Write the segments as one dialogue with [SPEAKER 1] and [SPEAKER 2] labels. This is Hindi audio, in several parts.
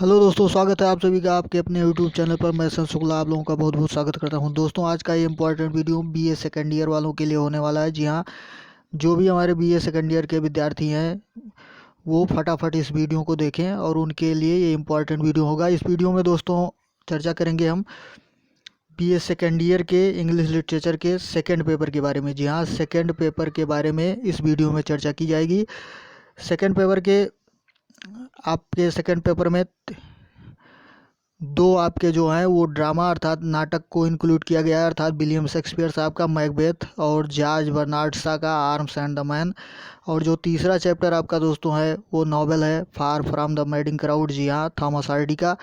[SPEAKER 1] हेलो दोस्तों, स्वागत है आप सभी का आपके अपने यूट्यूब चैनल पर। मैं सन शुक्ला आप लोगों का बहुत बहुत स्वागत करता हूं। दोस्तों, आज का ये important video BA second year वालों के लिए होने वाला है। जी हाँ, जो भी हमारे बीए सेकेंड ईयर के विद्यार्थी हैं वो फटाफट इस वीडियो को देखें और उनके लिए ये इम्पोर्टेंट वीडियो होगा। इस वीडियो में दोस्तों चर्चा करेंगे हम बीए सेकेंड ईयर के इंग्लिश लिटरेचर के सेकेंड पेपर के बारे में। जी हाँ, सेकेंड पेपर के बारे में इस वीडियो में चर्चा की जाएगी। सेकेंड पेपर के आपके सेकेंड पेपर में दो आपके जो हैं वो ड्रामा अर्थात नाटक को इंक्लूड किया गया है, अर्थात विलियम शेक्सपियर साहब का मैकबेथ और जॉर्ज बर्नार्ड शॉ का आर्म्स एंड द मैन। और जो तीसरा चैप्टर आपका दोस्तों है वो नॉवेल है far from the madding crowd. जी हाँ, थॉमस हार्डी का।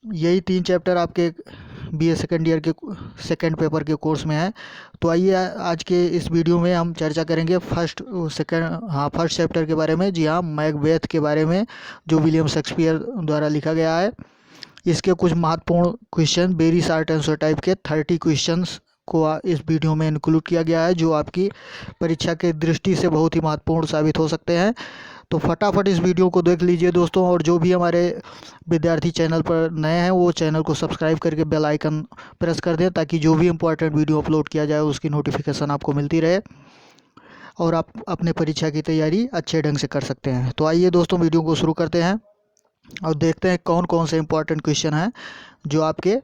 [SPEAKER 1] यही तीन चैप्टर आपके बीए सेकेंड ईयर के सेकेंड पेपर के कोर्स में है। तो आइए आज के इस वीडियो में हम चर्चा करेंगे फर्स्ट चैप्टर के बारे में। जी हाँ, मैकबेथ के बारे में जो विलियम शेक्सपियर द्वारा लिखा गया है। इसके कुछ महत्वपूर्ण question very short answer type के 30 क्वेश्चंस को इस वीडियो में इंक्लूड किया गया है, जो आपकी परीक्षा के दृष्टि से बहुत ही महत्वपूर्ण साबित हो सकते हैं। तो फटाफट इस वीडियो को देख लीजिए दोस्तों, और जो भी हमारे विद्यार्थी चैनल पर नए हैं वो चैनल को सब्सक्राइब करके बेल आइकन प्रेस कर दें, ताकि जो भी इम्पोर्टेंट वीडियो अपलोड किया जाए उसकी नोटिफिकेशन आपको मिलती रहे और आप अपने परीक्षा की तैयारी अच्छे ढंग से कर सकते हैं। तो आइए दोस्तों वीडियो को शुरू करते हैं और देखते हैं कौन कौन से इंपॉर्टेंट क्वेश्चन हैं जो आपके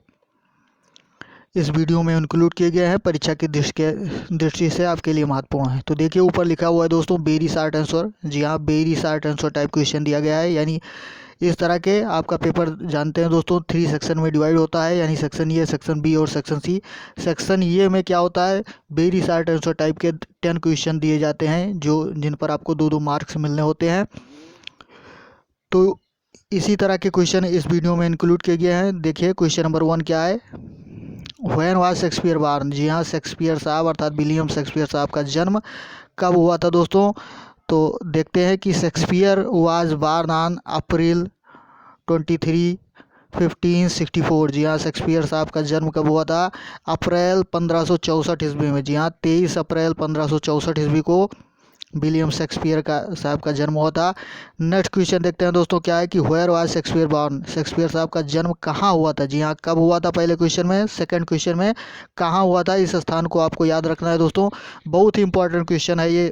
[SPEAKER 1] इस वीडियो में इंक्लूड किए गए हैं, परीक्षा की दृष्टि से आपके लिए महत्वपूर्ण है। तो देखिए ऊपर लिखा हुआ है दोस्तों वेरी शॉर्ट आंसर। जी हाँ, very short answer type question दिया गया है। यानी इस तरह के आपका पेपर जानते हैं दोस्तों 3 सेक्शन में डिवाइड होता है, यानी सेक्शन ए, सेक्शन बी और सेक्शन सी। सेक्शन ए में क्या होता है, वेरी शॉर्ट आंसर टाइप के 10 क्वेश्चन दिए जाते हैं जिन पर आपको 2-2 मार्क्स मिलने होते हैं। तो इसी तरह के क्वेश्चन इस वीडियो में इंक्लूड किए गए हैं। देखिए क्वेश्चन नंबर 1 क्या है, व्हेन वाज शेक्सपियर बॉर्न। जी हाँ, शेक्सपियर साहब अर्थात विलियम शेक्सपियर साहब का जन्म कब हुआ था दोस्तों। तो देखते हैं कि Shakespeare was born on April 23, 1564। जी हाँ, शेक्सपियर साहब का जन्म कब हुआ था, अप्रैल 1564 ईस्वी में। जी हाँ, 23 अप्रैल 1564 ईस्वी को विलियम शेक्सपियर का साहब का जन्म हुआ था। नेक्स्ट क्वेश्चन देखते हैं दोस्तों क्या है कि where was Shakespeare born. Shakespeare साहब का जन्म कहाँ हुआ था। जी हाँ, कब हुआ था पहले क्वेश्चन में, सेकंड क्वेश्चन में कहाँ हुआ था, इस स्थान को आपको याद रखना है दोस्तों। बहुत ही इंपॉर्टेंट क्वेश्चन है ये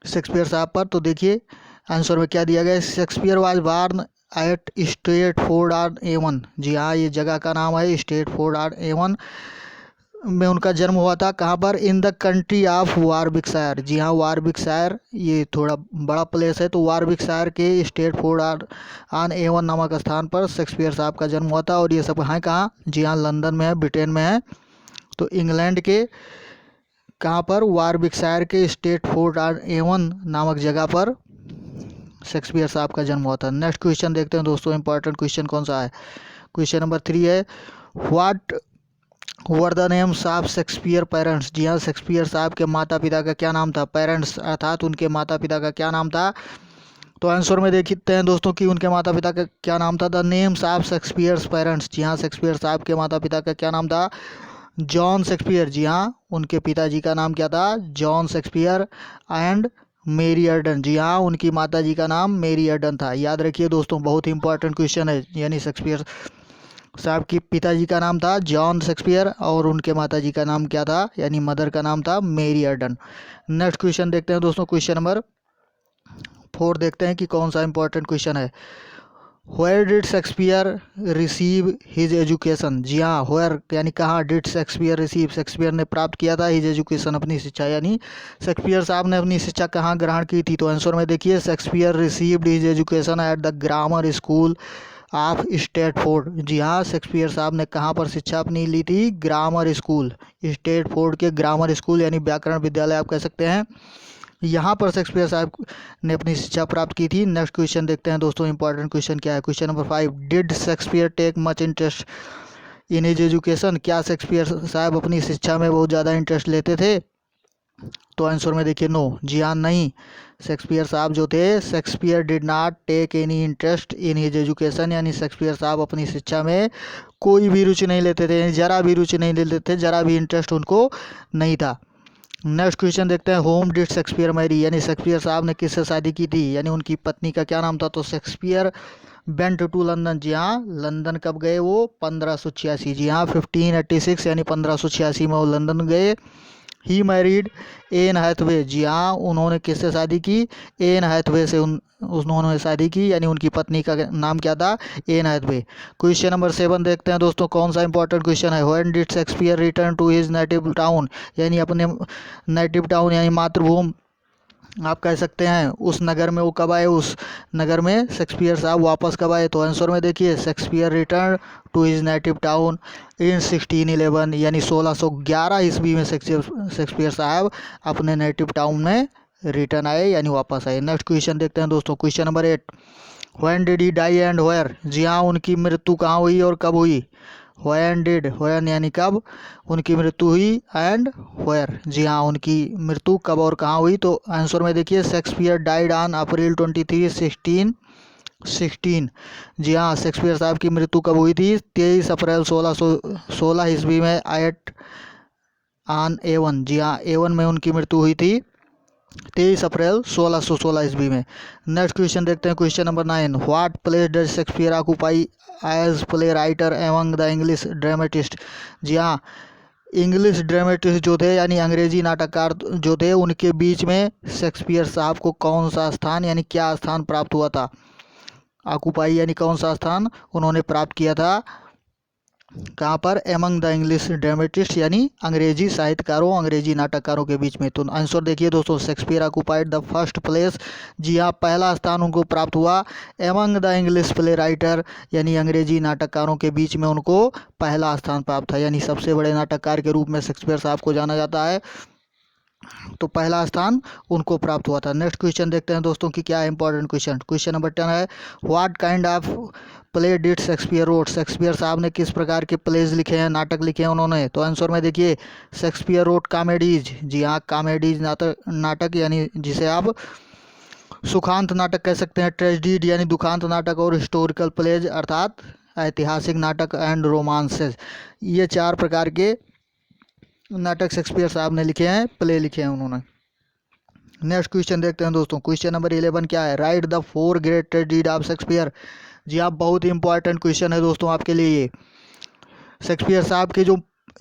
[SPEAKER 1] शेक्सपियर साहब पर। तो देखिए आंसर में क्या दिया गया है, Shakespeare was born at Stratford on Avon. जी हाँ, ये जगह का नाम है स्ट्रेटफोर्ड ऑन एवन में उनका जन्म हुआ था। कहाँ पर, in the country of Warwickshire. जी हाँ, वारविकशायर ये थोड़ा बड़ा प्लेस है, तो वारविकशायर के स्ट्रेटफोर्ड ऑन एवन नामक स्थान पर शेक्सपियर साहब का जन्म हुआ था। और ये सब हैं कहाँ, जी हाँ, लंदन में है, ब्रिटेन में है। तो इंग्लैंड के कहाँ पर, वारविकशायर के स्ट्रेटफोर्ड ऑन एवन नामक जगह पर शेक्सपियर साहब का जन्म हुआ था। नेक्स्ट क्वेश्चन देखते हैं दोस्तों, इंपॉर्टेंट क्वेश्चन कौन सा है। क्वेश्चन नंबर 3 है, what were the names of Shakespeare parents. जी हाँ, शेक्सपियर साहब के माता पिता का क्या नाम था, पेरेंट्स अर्थात उनके माता पिता का क्या नाम था। तो आंसर में देखते हैं दोस्तों कि उनके माता पिता का क्या नाम था, the names of Shakespeare parents. जी हाँ, शेक्सपियर साहब के माता पिता का क्या नाम था, जॉन शेक्सपियर। जी हाँ, उनके पिताजी का नाम क्या था, जॉन शेक्सपियर एंड मेरी अर्डन। जी हाँ, उनकी माताजी का नाम मेरी अर्डन था। याद रखिए दोस्तों, बहुत ही इंपॉर्टेंट क्वेश्चन है। यानी शेक्सपियर साहब की पिताजी का नाम था जॉन शेक्सपियर और उनके माताजी का नाम क्या था, यानी मदर का नाम था मेरी अर्डन। नेक्स्ट क्वेश्चन देखते हैं दोस्तों, क्वेश्चन नंबर 4 देखते हैं कि कौन सा इंपॉर्टेंट क्वेश्चन है। Where did Shakespeare receive his education. जी हाँ, वेयर यानी कहाँ, डिड शेक्सपियर रिसीव, शेक्सपियर ने प्राप्त किया था हिज एजुकेशन अपनी शिक्षा, यानी शेक्सपियर साहब ने अपनी शिक्षा कहाँ ग्रहण की थी। तो आंसर में देखिए, Shakespeare received his education at the grammar school of Stratford. जी हाँ, शेक्सपियर साहब ने कहाँ पर शिक्षा अपनी ली थी, ग्रामर स्कूल, स्ट्रेटफोर्ड के ग्रामर स्कूल यानी व्याकरण विद्यालय आप कह सकते हैं, यहाँ पर शेक्सपियर साहब ने अपनी शिक्षा प्राप्त की थी। नेक्स्ट क्वेश्चन देखते हैं दोस्तों, इंपॉर्टेंट क्वेश्चन क्या है। Question number 5, did Shakespeare take much interest in his education. क्या शेक्सपियर साहब अपनी शिक्षा में बहुत ज़्यादा इंटरेस्ट लेते थे। तो आंसर में देखिए नो। जी हाँ, नहीं, शेक्सपियर साहब जो थे, Shakespeare did not take any interest in his education, यानी शेक्सपियर साहब अपनी शिक्षा में कोई भी रुचि नहीं लेते थे, जरा भी रुचि नहीं लेते थे, जरा भी इंटरेस्ट उनको नहीं था। नेक्स्ट क्वेश्चन देखते हैं, होम डिड शेक्सपियर मैरी, यानी शेक्सपियर साहब ने किससे शादी की थी, यानी उनकी पत्नी का क्या नाम था। तो शेक्सपियर वेंट टू लंदन, जी हाँ लंदन कब गए वो 1586, जी हाँ 1586 यानी 1586 में वो लंदन गए। ही मैरिड एन हैथवे, जी हाँ उन्होंने किससे शादी की, एन हैथवे से उन्होंने शादी की, यानी उनकी पत्नी का नाम क्या था, एन हैथवे। क्वेश्चन नंबर 7 देखते हैं दोस्तों, कौन सा इंपॉर्टेंट क्वेश्चन है। When did Shakespeare return to his native town, यानी अपने नेटिव टाउन यानी मातृभूमि आप कह सकते हैं, उस नगर में वो कब आए, उस नगर में शेक्सपियर साहब वापस कब आए। तो आंसर में देखिए, Shakespeare return to his native town in 1611, यानी 1611 ईस्वी में शेक्सपियर साहब अपने नेटिव टाउन में रिटर्न आए यानी वापस आए। नेक्स्ट क्वेश्चन देखते हैं दोस्तों, question number 8, when did he die and where, जी हाँ उनकी मृत्यु कहाँ हुई और कब हुई। व्हेन यानी कब उनकी मृत्यु हुई, एंड वेयर, जी हाँ उनकी मृत्यु कब और कहाँ हुई। तो आंसर में देखिए, शेक्सपियर डाइड ऑन अप्रैल 23, 1616, जी हाँ शेक्सपियर साहब की मृत्यु कब हुई थी, 23 अप्रैल 1616 ईस्वी में एट ऑन एवन, जी हाँ एवन में उनकी मृत्यु हुई थी 23 अप्रैल 1616 ईस्वी में। नेक्स्ट क्वेश्चन देखते हैं, question number 9, what place does Shakespeare occupy as play writer among the English dramatist, जी हाँ इंग्लिश ड्रामेटिस्ट जो थे यानी अंग्रेजी नाटककार जो थे, उनके बीच में शेक्सपियर साहब को कौन सा स्थान यानी क्या स्थान प्राप्त हुआ था। ऑक्यूपाई यानी कौन सा स्थान उन्होंने प्राप्त किया था, कहाँ पर, एमंग द इंग्लिश ड्रामेटिस्ट यानी अंग्रेजी साहित्यकारों अंग्रेजी नाटककारों के बीच में। तो आंसर देखिए दोस्तों, Shakespeare occupied the first place, जी हाँ पहला स्थान उनको प्राप्त हुआ among the English play writer, यानी अंग्रेजी नाटककारों के बीच में उनको पहला स्थान प्राप्त था, यानी सबसे बड़े नाटककार के रूप में शेक्सपियर साहब को जाना जाता है, तो पहला स्थान उनको प्राप्त हुआ था। नेक्स्ट क्वेश्चन देखते हैं दोस्तों कि क्या है इंपॉर्टेंट क्वेश्चन। क्वेश्चन नंबर 10 है, what kind of play did Shakespeare wrote, Shakespeare साहब ने किस प्रकार के प्लेज लिखे हैं, नाटक लिखे हैं उन्होंने। तो आंसर में देखिए, शेक्सपियर रोट कॉमेडीज, जी हाँ कॉमेडीज नाटक यानी जिसे आप सुखांत नाटक कह सकते हैं, ट्रेजेडीड यानी दुखांत नाटक, और हिस्टोरिकल प्लेज अर्थात ऐतिहासिक नाटक, एंड रोमांसेस, ये 4 प्रकार के नाटक शेक्सपियर साहब ने लिखे हैं, प्ले लिखे हैं उन्होंने। नेक्स्ट क्वेश्चन देखते हैं दोस्तों, क्वेश्चन नंबर 11 क्या है, write the 4 great tragedy of Shakespeare, जी हाँ बहुत ही इंपॉर्टेंट क्वेश्चन है दोस्तों आपके लिए ये। शेक्सपियर साहब के जो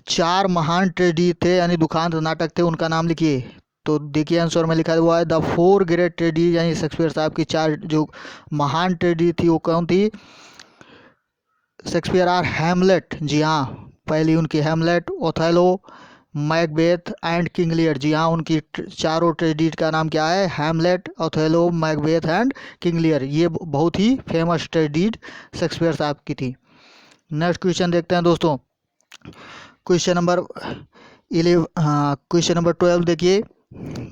[SPEAKER 1] 4 महान ट्रेजेडी थे यानी दुखांत नाटक थे, उनका नाम लिखिए। तो देखिए आंसर में लिखा हुआ है द 4 ग्रेट ट्रेजेडी, यानी शेक्सपियर साहब की 4 जो महान ट्रेजेडी थी वो कौन थी। शेक्सपियर आर हैमलेट, जी हाँ पहली उनकी Hamlet, Othello, Macbeth and King Lear, जी हाँ उनकी चारों ट्रेजेडी का नाम क्या है, Hamlet, Othello, Macbeth and King Lear, ये बहुत ही फेमस ट्रेजेडी शेक्सपियर साहब की थी। नेक्स्ट क्वेश्चन देखते हैं दोस्तों, क्वेश्चन नंबर 12 देखिए,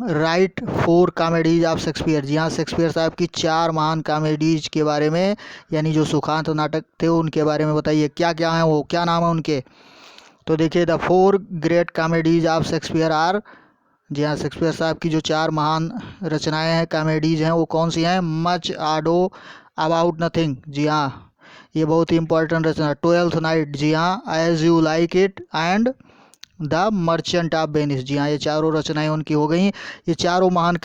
[SPEAKER 1] राइट 4 कॉमेडीज ऑफ शेक्सपियर, जी हाँ शेक्सपियर साहब की 4 महान कॉमेडीज के बारे में, यानी जो सुखांत नाटक थे उनके बारे में बताइए, क्या क्या हैं वो, क्या नाम है उनके। तो देखिए, the 4 great comedies of Shakespeare are, जी हाँ शेक्सपियर साहब की जो 4 महान रचनाएं हैं कॉमेडीज हैं वो कौन सी हैं, मच आडो अबाउट नथिंग, जी हाँ ये बहुत ही इंपॉर्टेंट रचना, ट्वेल्थ नाइट, जी हाँ as you like it, and the merchant of Venice, जी हाँ ये चारों रचनाएं उनकी हो गई। ये चारों महान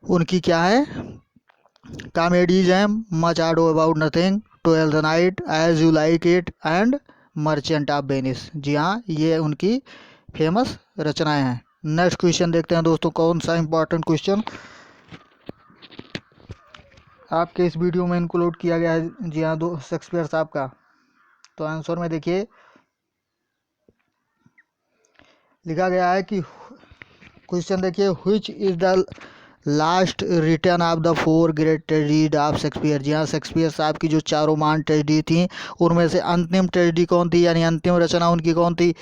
[SPEAKER 1] उनकी क्या है कॉमेडीज हैं, much ado about nothing, twelfth night, as you like it and merchant of Venice, जी हाँ ये उनकी फेमस रचनाएं हैं। नेक्स्ट क्वेश्चन देखते हैं दोस्तों, कौन सा इंपॉर्टेंट क्वेश्चन आपके इस वीडियो में इंक्लूड किया गया है, जी हाँ दो शेक्सपियर साहब का। तो आंसर में देखिए लिखा गया है कि क्वेश्चन देखिए, which is the last return of the 4 great tragedy of Shakespeare, जी हाँ शेक्सपियर साहब की जो चारों महान ट्रेजेडी थी उनमें से अंतिम ट्रेजेडी कौन थी, यानी अंतिम रचना उनकी कौन थी।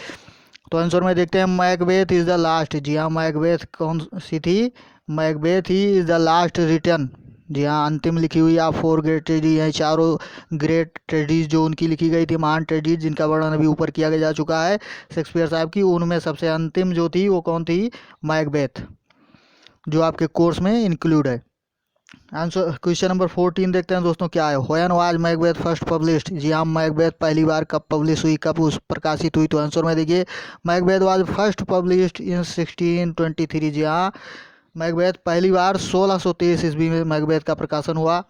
[SPEAKER 1] तो आंसर में देखते हैं, मैकबेथ इज द लास्ट, जी हाँ मैकबेथ कौन सी थी, मैकबेथ ही इज द लास्ट रिटर्न, जी हाँ अंतिम लिखी हुई आप 4 ग्रेट ट्रेजेडी हैं, चारों ग्रेट ट्रेजेडीज जो उनकी लिखी गई थी महान ट्रेजेडीज जिनका वर्णन अभी ऊपर किया जा चुका है शेक्सपियर साहब की, उनमें सबसे अंतिम जो थी वो कौन थी, मैकबेथ, जो आपके कोर्स में इंक्लूड है। आंसर क्वेश्चन नंबर 14 देखते हैं दोस्तों, क्या है, when was Macbeth first published, जी हाँ मैकबेथ पहली बार कब पब्लिश हुई, कब उस प्रकाशित हुई। तो आंसर में देखिए, Macbeth was first published in 1623, जी हाँ मैकबेथ पहली बार 1623 ईस्वी में मैकबेथ का प्रकाशन हुआ।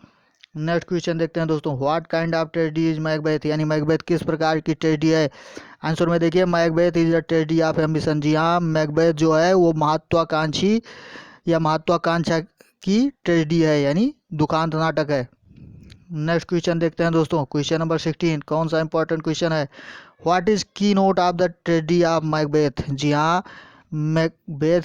[SPEAKER 1] नेक्स्ट क्वेश्चन देखते हैं दोस्तों, what kind of tragedy is Macbeth, यानी मैकबेथ किस प्रकार की ट्रेजेडी है। आंसर में देखिए, Macbeth is the tragedy of ambition. जी हाँ, मैकबेथ जो है वो महत्वाकांक्षी या महत्वाकांक्षा की ट्रेजेडी है, यानी दुखांत नाटक है। नेक्स्ट क्वेश्चन देखते हैं दोस्तों, क्वेश्चन नंबर 16, कौन सा इंपॉर्टेंट क्वेश्चन है। What is key note of the tragedy of Macbeth. जी हाँ, मैकबेथ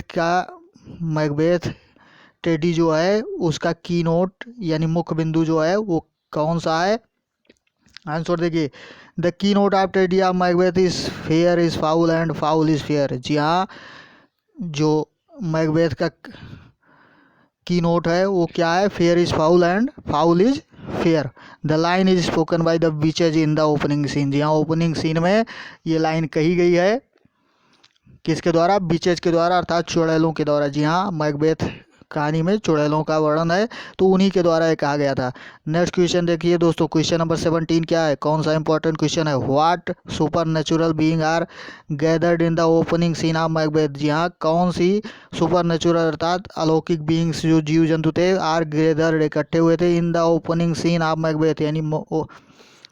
[SPEAKER 1] ट्रेजेडी जो है उसका की नोट यानी मुख्य बिंदु जो है वो कौन सा है। आंसर देखिए, the key note of tragedy of Macbeth is fair is foul and foul is fair. जी हाँ, जो मैकबेथ का की नोट है वो क्या है, fair is foul and foul is fair. The line is spoken by the witches in the opening scene. जी हाँ, ओपनिंग सीन में ये लाइन कही गई है, किसके द्वारा, विचेज के द्वारा अर्थात चुड़ैलों के द्वारा। जी हाँ, मैकबेथ कहानी में चुड़ैलों का वर्णन है तो उन्हीं के द्वारा ये कहा गया था। नेक्स्ट क्वेश्चन देखिए दोस्तों, क्वेश्चन नंबर 17 क्या है, कौन सा इंपॉर्टेंट क्वेश्चन है। What supernatural being are gathered in the opening scene of Macbeth. जी हाँ, कौन सी सुपर नेचुरल अर्थात अलौकिक बीइंग्स जो जीव जंतु थे, आर गैदर्ड इकट्ठे हुए थे in the opening scene of Macbeth, यानी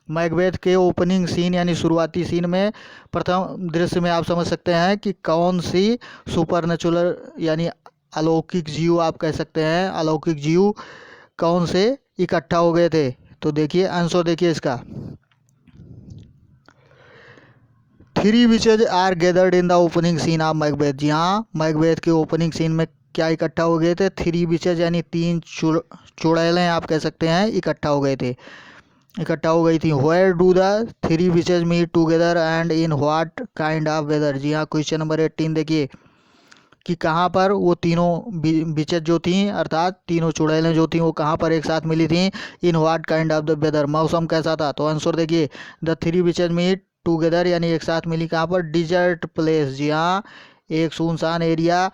[SPEAKER 1] मैकबेथ के ओपनिंग सीन यानी शुरुआती सीन में प्रथम दृश्य में आप समझ सकते हैं कि कौन सी सुपर नेचुरल यानी अलौकिक जीव आप कह सकते हैं, अलौकिक जीव कौन से इकट्ठा हो गए थे। तो देखिए आंसर देखिए इसका, 3 witches are gathered in the opening scene of Macbeth. जी हाँ, मैकबेथ के ओपनिंग सीन में क्या इकट्ठा हो गए थे, 3 विचेज यानी 3 चुड़ैलें आप कह सकते हैं इकट्ठा हो गई थी। Where do the 3 witches meet together and in what kind of weather. जी हाँ, क्वेश्चन नंबर 18 देखिए कि कहाँ पर वो तीनों विचेज जो थी अर्थात तीनों चुड़ैलें जो थी वो कहाँ पर एक साथ मिली थी, in what kind of the weather, मौसम कैसा था। तो आंसर देखिए, द 3 विचेज मीट टूगेदर यानी एक साथ मिली कहाँ पर, डिजर्ट प्लेस। जी हाँ, एक सुनसान एरिया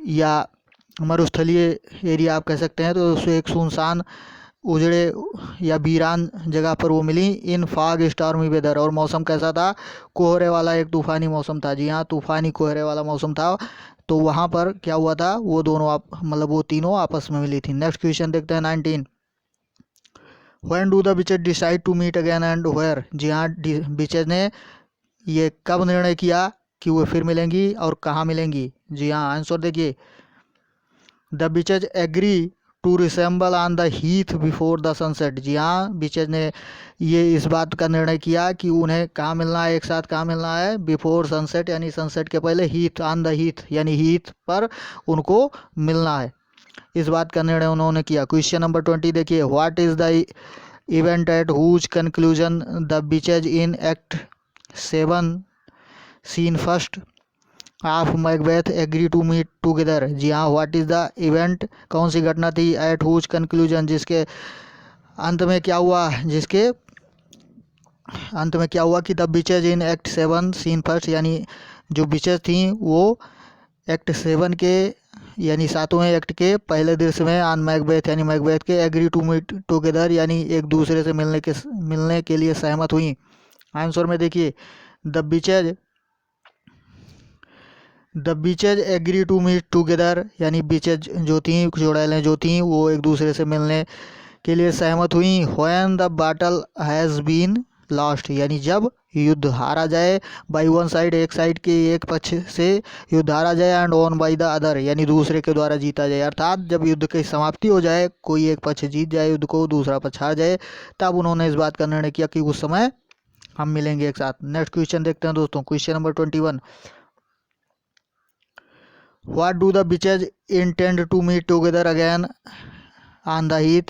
[SPEAKER 1] या मरुस्थलीय एरिया आप कह सकते हैं, तो उससे एक सुनसान उजड़े या वीरान जगह पर वो मिली। इन फॉग स्टॉर्मी वेदर, और मौसम कैसा था, कोहरे वाला एक तूफानी मौसम था। जी हाँ, तूफानी कोहरे वाला मौसम था, तो वहाँ पर क्या हुआ था, वो दोनों मतलब वो तीनों आपस में मिली थी। नेक्स्ट क्वेश्चन देखते हैं 19, when do the witches decide to meet again and where. जी हाँ, विचेज ने ये कब निर्णय किया कि वो फिर मिलेंगी और कहाँ मिलेंगी। जी हाँ, आंसर देखिए, the witches agree to resemble on the heath before the sunset. जी हाँ, विचेज ने ये इस बात का निर्णय किया कि उन्हें कहाँ मिलना है, एक साथ कहाँ मिलना है, बिफोर सनसेट यानी सनसेट के पहले, हीथ ऑन द हीथ यानी हीथ पर उनको मिलना है, इस बात का निर्णय उन्होंने किया। क्वेश्चन नंबर 20 देखिए, what is the event at whose conclusion the witches in act 7 scene first of Macbeth agree to meet together. जी हाँ, व्हाट इज द इवेंट, कौन सी घटना थी, एट हुज कंक्लूजन जिसके अंत में क्या हुआ, कि the bitches in act 7 scene first, यानी जो बिचेज थी वो एक्ट 7 के यानी 7वें एक्ट के पहले दृश्य में ऑन मैकबेथ यानी मैकबेथ के एग्री टू मीट टुगेदर यानी एक दूसरे से मिलने के लिए सहमत हुई। आंसर में देखिए, the beaches agree to meet together यानी बीचेज जो थी, चुड़ैलें जो थी वो एक दूसरे से मिलने के लिए सहमत हुई। When the battle has been lost, यानी जब युद्ध हारा जाए, बाई वन साइड एक साइड के एक पक्ष से युद्ध हारा जाए, and on by the other यानी दूसरे के द्वारा जीता जाए, अर्थात जब युद्ध की समाप्ति हो जाए, कोई एक पक्ष जीत जाए युद्ध को, दूसरा पक्ष हार जाए, तब उन्होंने इस बात का निर्णय किया कि उस समय हम मिलेंगे एक साथ। नेक्स्ट क्वेश्चन देखते हैं दोस्तों, question number 21, what do the witches intend to meet together again on the heath.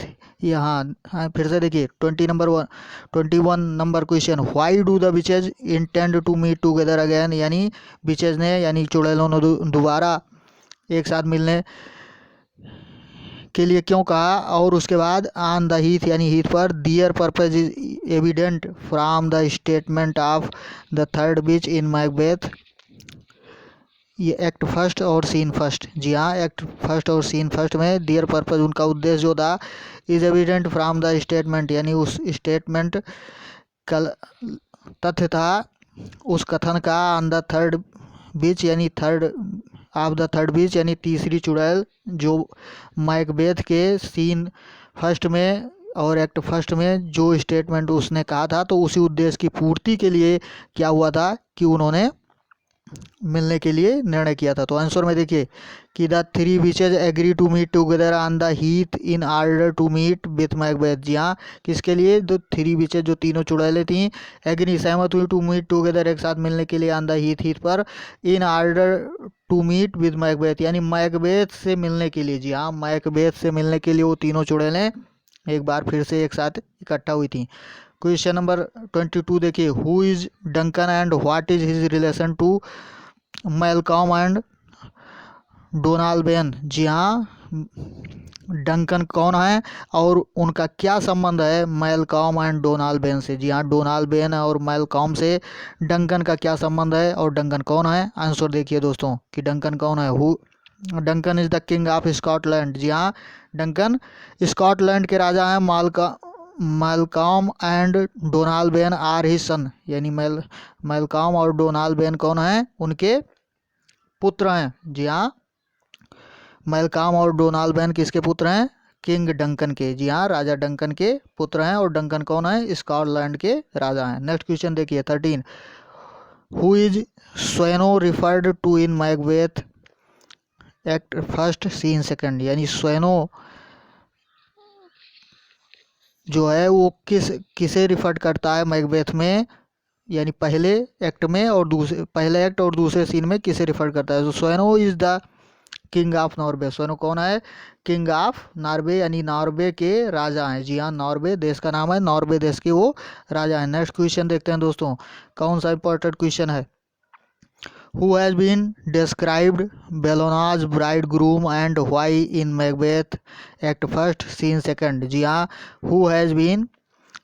[SPEAKER 1] यहाँ फिर से देखिए 21 नंबर question, why do the witches intend to meet together again, यानी बिचेज ने यानी चुड़ैलों ने दोबारा एक साथ मिलने के लिए क्यों कहा, और उसके बाद ऑन द हीथ यानी हीथ पर, their purpose is evident from the statement of the third witch in Macbeth. ये एक्ट फर्स्ट और सीन फर्स्ट। जी हाँ, एक्ट फर्स्ट और सीन फर्स्ट में डियर पर्पज उनका उद्देश्य जो था, is evident from the statement यानी उस स्टेटमेंट का तथ्य था, उस कथन का, ऑन द थर्ड बीच यानी थर्ड बीच यानी तीसरी चुड़ैल जो मैकबेथ के सीन फर्स्ट में और एक्ट फर्स्ट में जो स्टेटमेंट उसने कहा था, तो उसी उद्देश्य की पूर्ति के लिए क्या हुआ था कि उन्होंने मिलने के लिए निर्णय किया था। तो आंसर में देखिए कि the three witches agree to meet together on the heath in order to meet with Macbeth. जी हाँ, किसके लिए? जो थ्री विचेज जो तीनों चुड़ैलें थी, एग्री सहमत हुई टू मीट टुगेदर एक साथ मिलने के लिए ऑन द हीथ हीथ पर, in order to meet with Macbeth यानी मैकबेथ से मिलने के लिए। जी हाँ, मैकबेथ से मिलने के लिए वो तीनों चुड़ैलें एक बार फिर से एक साथ इकट्ठा हुई थी। क्वेश्चन नंबर 22 देखिए, who is Duncan and what is his relation to Malcolm and Donald. जी हाँ, डंकन कौन है और उनका क्या संबंध है मैलकॉम एंड डोनाल्ड से? जी हाँ, डोनाल्ड और मैलकॉम से डंकन का क्या संबंध है और डंकन कौन है? आंसर देखिए दोस्तों कि डंकन कौन है। Who Duncan is the king of Scotland. जी हाँ, डंकन स्कॉटलैंड के राजा हैं। Malcolm and Donald are his son, यानी मैलकॉम और डोनाल्ड कौन है? उनके पुत्र हैं। जी हाँ, मैलकॉम और डोनाल्ड किसके पुत्र हैं? किंग डंकन के। जी हाँ, राजा डंकन के पुत्र हैं। और डंकन कौन है? स्कॉटलैंड के राजा हैं। नेक्स्ट क्वेश्चन देखिए 13, who is Sweno referred to in Macbeth act first scene second. यानी स्वेनो जो है वो किसे रिफर करता है मैकबेथ में, यानी पहले एक्ट में और पहले एक्ट और दूसरे सीन में किसे रिफर करता है? तो Sweno is the king of Norway. Sweno कौन है? किंग ऑफ नॉर्वे, यानी नॉर्वे के राजा हैं। जी हाँ, नॉर्वे देश का नाम है, नॉर्वे देश के वो राजा हैं। नेक्स्ट क्वेश्चन देखते हैं दोस्तों, कौन सा इंपॉर्टेंट क्वेश्चन है। Who has been described Bellona's bridegroom and why in Macbeth Act First Scene Second। जी हाँ, Who has been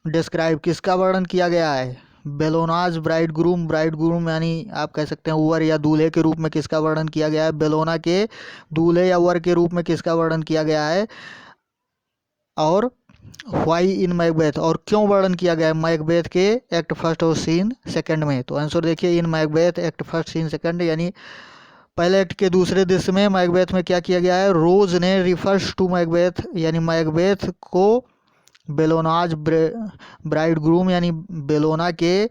[SPEAKER 1] described किसका वर्णन किया गया है? बेलोनाज ब्राइडग्रूम, ब्राइडग्रूम यानी आप कह सकते हैं वर या दूल्हे के रूप में किसका वर्णन किया गया है? बेलोना के दूल्हे या वर के रूप में किसका वर्णन किया गया है? और वाई इन मैकबेथ, और क्यों वर्णन किया गया है मैकबेथ के एक्ट फर्स्ट और सीन सेकंड में? तो आंसर देखिए, in Macbeth act first scene second, यानी पहले एक्ट के दूसरे दृश्य में मैकबेथ में क्या किया गया है? रोज ने रिफर्स टू मैकबेथ, यानी मैकबेथ को बेलोनाज ब्राइडग्रूम यानी बेलोना के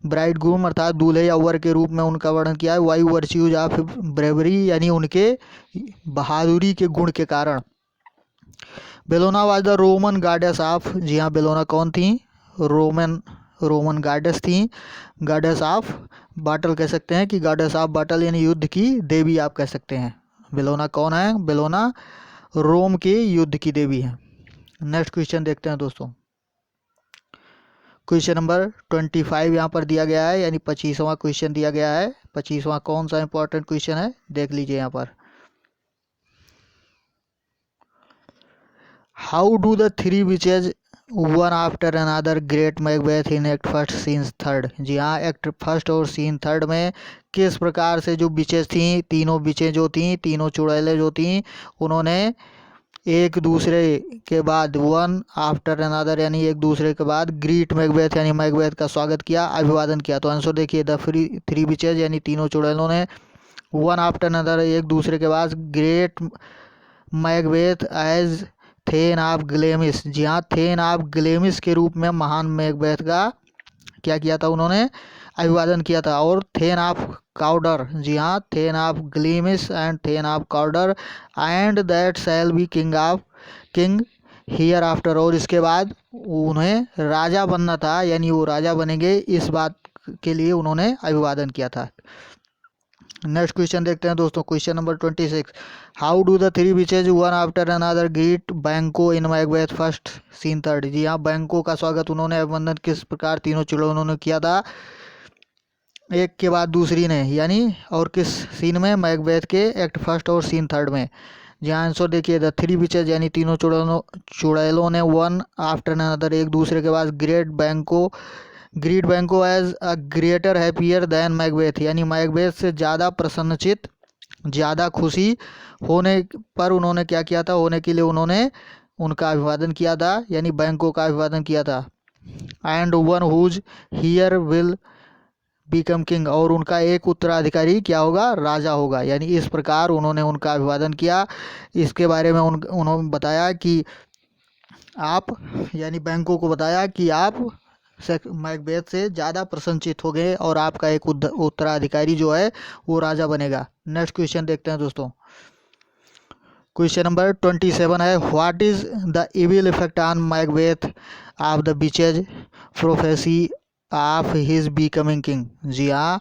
[SPEAKER 1] ब्राइडग्रूम अर्थात दूल्हे या वर के रूप में उनका वर्णन किया है। वाई वर्च्यूज ऑफ ब्रेवरी, यानी उनके बहादुरी के गुण के कारण। Bellona was the Roman goddess of. जी हाँ, बेलोना कौन थी? रोमन गॉडेस थी। गॉडेस ऑफ बाटल कह सकते हैं कि गॉडेस ऑफ बाटल यानी युद्ध की देवी आप कह सकते हैं। बेलोना कौन है? बेलोना रोम के युद्ध की देवी है। नेक्स्ट क्वेश्चन देखते हैं दोस्तों, क्वेश्चन नंबर 25 यहाँ पर दिया गया है, यानी 25वां क्वेश्चन दिया गया है। 25वां कौन सा इंपॉर्टेंट क्वेश्चन है देख लीजिए यहाँ पर। How do the three witches one after another greet Macbeth in act first scene third. जी हाँ, एक्ट फर्स्ट और सीन थर्ड में किस प्रकार से जो विचेज थी, तीनों विचेज जो थी, तीनों चुड़ैलें जो थी, उन्होंने एक दूसरे के बाद वन आफ्टर अनदर यानी एक दूसरे के बाद ग्रीट मैकबेथ यानी मैकबेथ का स्वागत किया, अभिवादन किया। तो आंसर देखिए, द थ्री विचेज यानी तीनों चुड़ैलों ने वन आफ्टर अनदर एक दूसरे के बाद greet Macbeth as thane of Glamis. जी हाँ, थेन ऑफ ग्लेमिस के रूप में महान मैकबेथ का क्या किया था? उन्होंने अभिवादन किया था। और थेन ऑफ काउडर, जी हाँ, thane of Glamis and thane of Cawdor and that shall be king hereafter. और इसके बाद उन्हें राजा बनना था, यानी वो राजा बनेंगे, इस बात के लिए उन्होंने अभिवादन किया था। नेक्स्ट क्वेश्चन देखते हैं दोस्तों, question number 26, how do the three witches one after another greet Banquo in Macbeth first scene third. जी हाँ, बैंको का स्वागत उन्होंने अभिवंदन किस प्रकार तीनों चुड़ैलों ने किया था, एक के बाद दूसरी ने, यानी और किस सीन में? मैकबेथ के एक्ट फर्स्ट और सीन थर्ड में। जी हाँ, आंसर देखिए, द थ्री विचेज यानी तीनों चुड़ैलों ने वन आफ्टर अनदर एक दूसरे के बाद greet Banquo as a greater happier than Macbeth, यानी मैकबेथ से ज़्यादा प्रसन्नचित, ज़्यादा खुशी होने पर उन्होंने क्या किया था? होने के लिए उन्होंने उनका अभिवादन किया था, यानी बैंको का अभिवादन किया था। And one whose heir will become king, और उनका एक उत्तराधिकारी क्या होगा? राजा होगा। यानी इस प्रकार उन्होंने उनका अभिवादन किया। इसके बारे में उन्होंने बताया कि आप यानी बैंकों को बताया कि आप मैकबेथ से ज़्यादा प्रसन्नचित हो गए और आपका एक उत्तराधिकारी जो है वो राजा बनेगा। नेक्स्ट क्वेश्चन देखते हैं दोस्तों। क्वेश्चन नंबर 27 है, what is the evil effect on Macbeth of the witches prophecy of his becoming king. जी हाँ,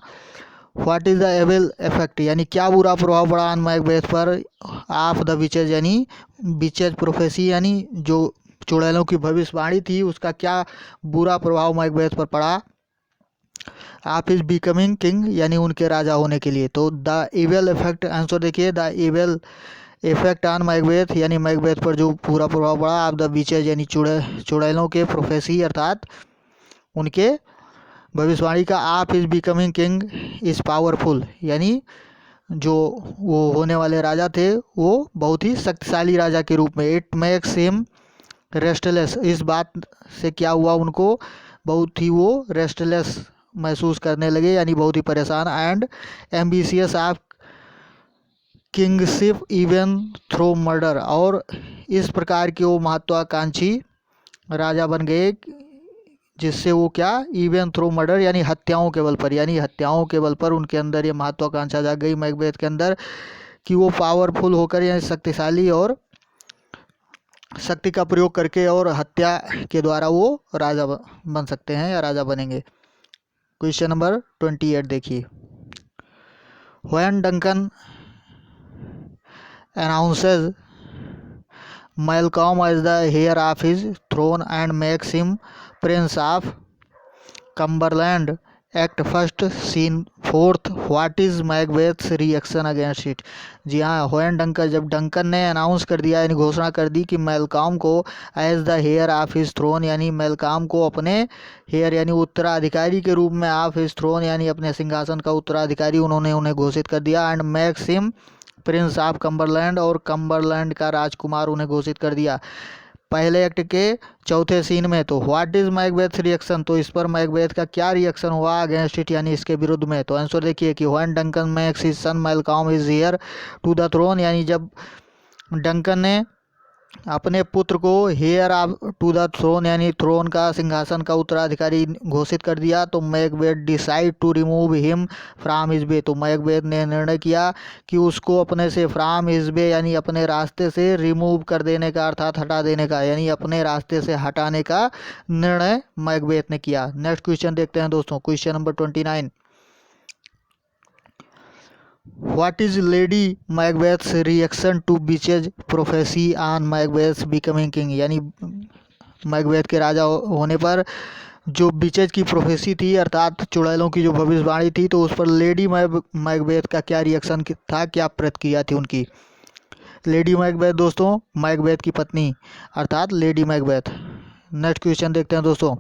[SPEAKER 1] what is the evil effect यानी क्या बुरा प्रभाव पड़ा ऑन मैकबेथ पर ऑफ द बिचेज यानी बिचेज प्रोफेसी यानी जो चुड़ैलों की भविष्यवाणी थी उसका क्या बुरा प्रभाव मैकबेथ पर पड़ा आप इज बिकमिंग किंग यानी उनके राजा होने के लिए। तो द इविल इफेक्ट आंसर देखिए, the evil effect on Macbeth यानी मैकबेथ पर जो पूरा प्रभाव पड़ा आप द बीचेज यानी चुड़ैलों के प्रोफेसी अर्थात उनके भविष्यवाणी का आप is becoming king is powerful यानी जो वो होने वाले राजा थे वो बहुत ही शक्तिशाली राजा के रूप में। इट मेक्स हिम रेस्टलेस, इस बात से क्या हुआ उनको बहुत ही वो रेस्टलेस महसूस करने लगे यानी बहुत ही परेशान। And ambitious of kingship even through murder, और इस प्रकार के वो महत्वाकांक्षी राजा बन गए जिससे वो क्या इवन थ्रो मर्डर यानी हत्याओं के बल पर, यानी हत्याओं के बल पर उनके अंदर ये महत्वाकांक्षा जाग गई मैकबेथ के अंदर कि वो पावरफुल होकर यानी शक्तिशाली और शक्ति का प्रयोग करके और हत्या के द्वारा वो राजा बन सकते हैं या राजा बनेंगे। क्वेश्चन नंबर 28 देखिए, when Duncan announces Malcolm as the heir of his throne and makes him Prince of Cumberland. Act first, scene fourth. What is Macbeth's reaction against it? जी हाँ, व्हेन डंकन, जब डंकन ने अनाउंस कर दिया यानी घोषणा कर दी कि मेलकॉम को as the heir of his throne यानी मेलकॉम को अपने हेयर यानी उत्तराधिकारी के रूप में ऑफ हिज थ्रोन यानी अपने सिंहासन का उत्तराधिकारी उन्होंने उन्हें घोषित कर दिया। And max him Prince of Cumberland, और कम्बरलैंड का राजकुमार उन्हें घोषित कर दिया पहले एक्ट के चौथे सीन में। तो व्हाट इज मैकबेथ रिएक्शन, तो इस पर मैकबेथ का क्या रिएक्शन हुआ अगेंस्ट इट यानी इसके विरुद्ध में। तो आंसर देखिए कि when Duncan makes his son Malcolm is heir to the throne, यानी जब डंकन ने अपने पुत्र को हेयर टू द थ्रोन यानी थ्रोन का सिंहासन का उत्तराधिकारी घोषित कर दिया, तो Macbeth decide to remove him from his way, तो मैकबेथ ने निर्णय किया कि उसको अपने से फ्रॉम हिज वे यानी अपने रास्ते से रिमूव कर देने का अर्थात हटा देने का यानी अपने रास्ते से हटाने का निर्णय मैकबेथ ने किया। नेक्स्ट क्वेश्चन देखते हैं दोस्तों, question number 29, What is Lady Macbeth's reaction to Bitch's prophecy on Macbeth's becoming king, यानी मैकबेथ के राजा होने पर जो बिचेज की प्रोफेसी थी अर्थात चुड़ैलों की जो भविष्यवाणी थी तो उस पर लेडी मैकबेथ का क्या रिएक्शन था, क्या प्रतिक्रिया थी उनकी। लेडी मैकबेथ दोस्तों मैकबेथ की पत्नी अर्थात लेडी मैकबेथ। नेक्स्ट क्वेश्चन देखते हैं दोस्तों,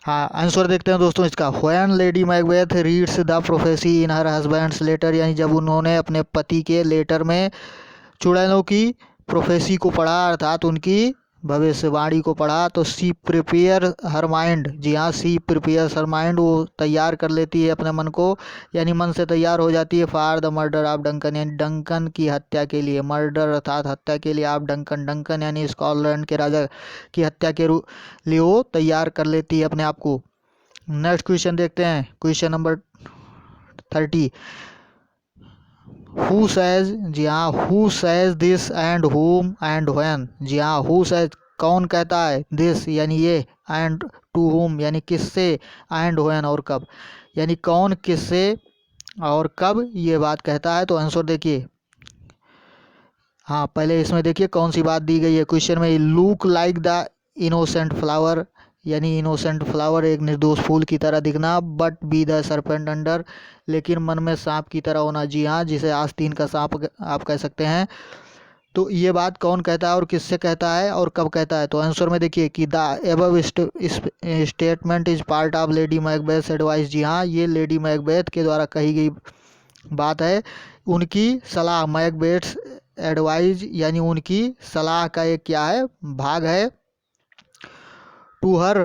[SPEAKER 1] हाँ आंसर देखते हैं दोस्तों इसका। When lady Macbeth reads the prophecy in her husband's letter, यानी जब उन्होंने अपने पति के लेटर में चुड़ैलों की प्रोफेसी को पढ़ा अर्थात उनकी भविष्यवाणी को पढ़ा, तो सी प्रिपेयर हर माइंड, जी हाँ सी प्रिपेयर हर माइंड, वो तैयार कर लेती है अपने मन को यानी मन से तैयार हो जाती है for the murder of Duncan, यानी डंकन की हत्या के लिए, मर्डर अर्थात हत्या के लिए ऑफ डंकन, डंकन यानी स्कॉटलैंड के राजा की हत्या के लिए वो तैयार कर लेती है अपने आप को। नेक्स्ट क्वेश्चन देखते हैं, क्वेश्चन नंबर 30, हु सेज, जी हाँ who says this and whom and when, जी हाँ हु सेज कौन कहता है, दिस यानी ये, एंड टू हुम यानी किससे, एंड व्हेन और कब, यानी कौन किससे और कब ये बात कहता है। तो आंसर देखिए, हाँ पहले इसमें देखिए कौन सी बात दी गई है क्वेश्चन में, look like the innocent flower, यानी इनोसेंट फ्लावर एक निर्दोष फूल की तरह दिखना, but be the serpent under, लेकिन मन में सांप की तरह होना, जी हाँ जिसे आस्तीन का सांप आप कह सकते हैं। तो ये बात कौन कहता है और किससे कहता है और कब कहता है। तो आंसर में देखिए कि the above statement is part of Lady Macbeth advice, जी हाँ ये लेडी मैकबेथ के द्वारा कही गई बात है, उनकी सलाह, मैकबेथ एडवाइज यानी उनकी सलाह का एक क्या है भाग है, टू हर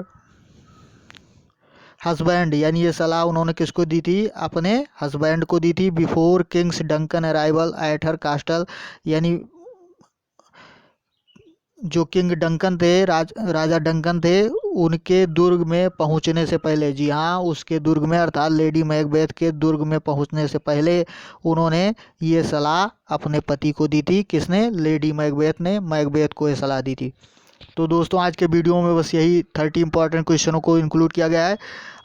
[SPEAKER 1] हस्बैंड, यानी ये सलाह उन्होंने किसको दी थी, अपने हस्बैंड को दी थी, before Kings Duncan arrival at her कास्टल, यानी जो किंग डंकन थे, राजा डंकन थे, उनके दुर्ग में पहुंचने से पहले, जी हाँ, उसके दुर्ग में अर्थात लेडी मैकबेथ के दुर्ग में पहुंचने से पहले उन्होंने ये सलाह अपने पति को दी थी। किसने? लेडी मैकबेथ ने मैकबेथ को ये सलाह दी थी। तो दोस्तों आज के वीडियो में बस यही 30 इंपॉर्टेंट क्वेश्चनों को इंक्लूड किया गया है।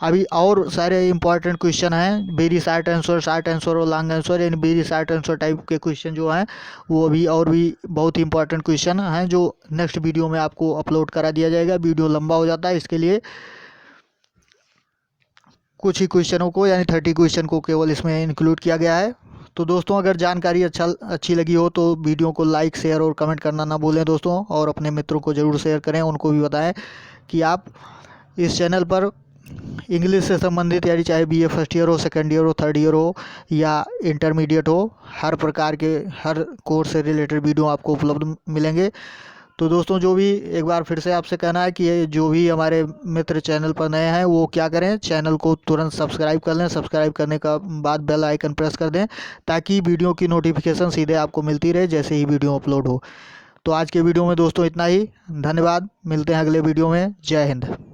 [SPEAKER 1] अभी और सारे इंपॉर्टेंट क्वेश्चन हैं, वेरी शॉर्ट आंसर और लॉन्ग आंसर, यानी वेरी शॉर्ट आंसर टाइप के क्वेश्चन जो हैं वो अभी और भी बहुत इंपॉर्टेंट क्वेश्चन हैं जो नेक्स्ट वीडियो में आपको अपलोड करा दिया जाएगा। वीडियो लंबा हो जाता है, इसके लिए कुछ ही क्वेश्चनों को यानी 30 क्वेश्चन को केवल इसमें इंक्लूड किया गया है। तो दोस्तों अगर जानकारी अच्छी लगी हो तो वीडियो को लाइक शेयर और कमेंट करना ना भूलें दोस्तों, और अपने मित्रों को ज़रूर शेयर करें, उनको भी बताएं कि आप इस चैनल पर इंग्लिश से संबंधित, यानी चाहे बीए फर्स्ट ईयर हो, सेकेंड ईयर हो, थर्ड ईयर हो या इंटरमीडिएट हो, हर प्रकार के हर कोर्स से रिलेटेड वीडियो आपको उपलब्ध मिलेंगे। तो दोस्तों जो भी एक बार फिर से आपसे कहना है कि ये जो भी हमारे मित्र चैनल पर नए हैं वो क्या करें, चैनल को तुरंत सब्सक्राइब कर लें। सब्सक्राइब करने का बाद बेल आइकन प्रेस कर दें ताकि वीडियो की नोटिफिकेशन सीधे आपको मिलती रहे जैसे ही वीडियो अपलोड हो। तो आज के वीडियो में दोस्तों इतना ही। धन्यवाद, मिलते हैं अगले वीडियो में। जय हिंद।